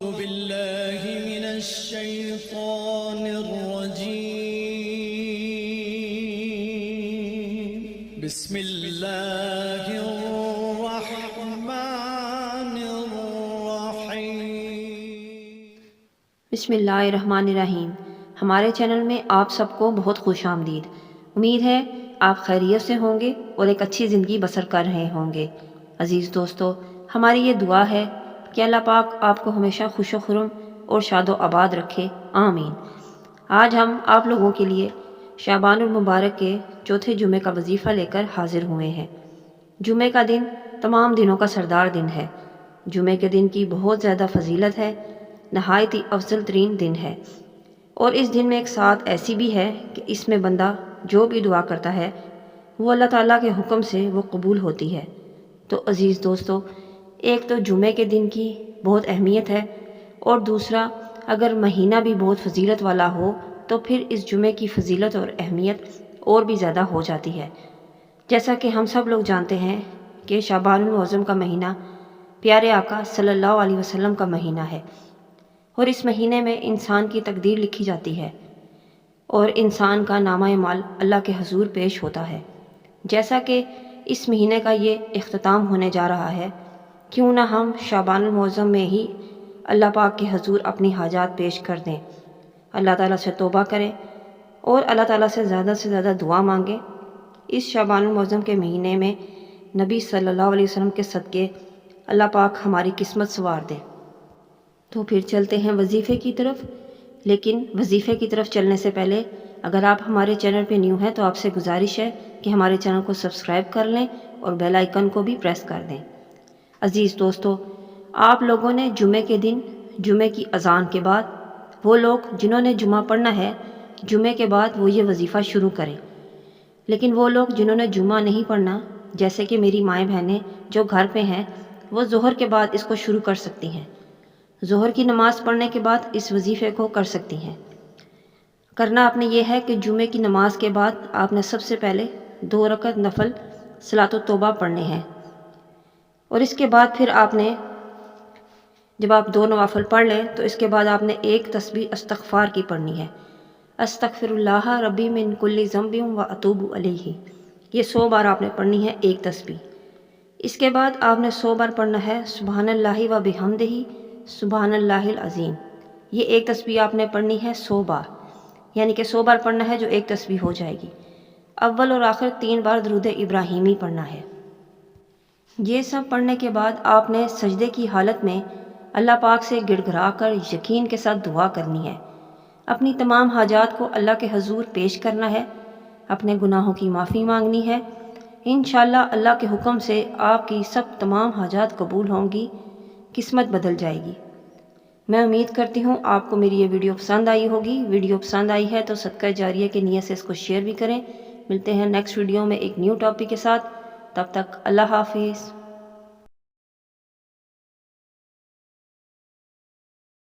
أعوذ بالله من الشيطان الرجيم بسم الله الرحمن الرحيم بسم اللہ الرحمن الرحیم۔ ہمارے چینل میں آپ سب کو بہت خوش آمدید۔ امید ہے آپ خیریت سے ہوں گے اور ایک اچھی زندگی بسر کر رہے ہوں گے۔ عزیز دوستو، ہماری یہ دعا ہے کہ اللہ پاک آپ کو ہمیشہ خوش و خرم اور شاد و آباد رکھے، آمین۔ آج ہم آپ لوگوں کے لیے شعبان المبارک کے چوتھے جمعے کا وظیفہ لے کر حاضر ہوئے ہیں۔ جمعے کا دن تمام دنوں کا سردار دن ہے۔ جمعے کے دن کی بہت زیادہ فضیلت ہے، نہایت ہی افضل ترین دن ہے، اور اس دن میں ایک ساتھ ایسی بھی ہے کہ اس میں بندہ جو بھی دعا کرتا ہے وہ اللہ تعالیٰ کے حکم سے وہ قبول ہوتی ہے۔ تو عزیز دوستو، ایک تو جمعے کے دن کی بہت اہمیت ہے، اور دوسرا اگر مہینہ بھی بہت فضیلت والا ہو تو پھر اس جمعے کی فضیلت اور اہمیت اور بھی زیادہ ہو جاتی ہے۔ جیسا کہ ہم سب لوگ جانتے ہیں کہ شعبان المعظم کا مہینہ پیارے آقا صلی اللہ علیہ وسلم کا مہینہ ہے، اور اس مہینے میں انسان کی تقدیر لکھی جاتی ہے اور انسان کا نامہ اعمال اللہ کے حضور پیش ہوتا ہے۔ جیسا کہ اس مہینے کا یہ اختتام ہونے جا رہا ہے، کیوں نہ ہم شعبان المعظم میں ہی اللہ پاک کے حضور اپنی حاجات پیش کر دیں، اللہ تعالیٰ سے توبہ کریں اور اللہ تعالیٰ سے زیادہ دعا مانگیں۔ اس شعبان المعظم کے مہینے میں نبی صلی اللہ علیہ وسلم کے صدقے اللہ پاک ہماری قسمت سنوار دے۔ تو پھر چلتے ہیں وظیفے کی طرف، لیکن وظیفے کی طرف چلنے سے پہلے اگر آپ ہمارے چینل پہ نیو ہیں تو آپ سے گزارش ہے کہ ہمارے چینل کو سبسکرائب کر لیں اور بیل آئیکن کو بھی پریس کر دیں۔ عزیز دوستو، آپ لوگوں نے جمعے کے دن جمعے کی اذان کے بعد، وہ لوگ جنہوں نے جمعہ پڑھنا ہے جمعے کے بعد وہ یہ وظیفہ شروع کریں، لیکن وہ لوگ جنہوں نے جمعہ نہیں پڑھنا، جیسے کہ میری مائیں بہنیں جو گھر پہ ہیں، وہ ظہر کے بعد اس کو شروع کر سکتی ہیں۔ ظہر کی نماز پڑھنے کے بعد اس وظیفے کو کر سکتی ہیں۔ کرنا آپ نے یہ ہے کہ جمعے کی نماز کے بعد آپ نے سب سے پہلے 2 رکعت نفل صلاۃ التوبہ پڑھنے ہیں، اور اس کے بعد پھر آپ نے جب آپ 2 نوافل پڑھ لیں تو اس کے بعد آپ نے ایک تسبیح استغفار کی پڑھنی ہے، استغفر اللہ ربی من کل ذنب و اتوب علیہ۔ یہ 100 بار آپ نے پڑھنی ہے ایک تسبیح۔ اس کے بعد آپ نے 100 بار پڑھنا ہے سبحان اللہ و بحمدہ سبحان اللہ العظیم۔ یہ ایک تسبیح آپ نے پڑھنی ہے 100 بار، یعنی کہ 100 بار پڑھنا ہے جو ایک تسبیح ہو جائے گی۔ اول اور آخر 3 بار درود ابراہیمی پڑھنا ہے۔ یہ سب پڑھنے کے بعد آپ نے سجدے کی حالت میں اللہ پاک سے گڑ گڑا کر یقین کے ساتھ دعا کرنی ہے، اپنی تمام حاجات کو اللہ کے حضور پیش کرنا ہے، اپنے گناہوں کی معافی مانگنی ہے۔ انشاءاللہ اللہ کے حکم سے آپ کی سب تمام حاجات قبول ہوں گی، قسمت بدل جائے گی۔ میں امید کرتی ہوں آپ کو میری یہ ویڈیو پسند آئی ہوگی۔ ویڈیو پسند آئی ہے تو صدقہ جاریہ کی نیت سے اس کو شیئر بھی کریں۔ ملتے ہیں نیکسٹ ویڈیو میں ایک نیو ٹاپک کے ساتھ، تب تک اللہ حافظ۔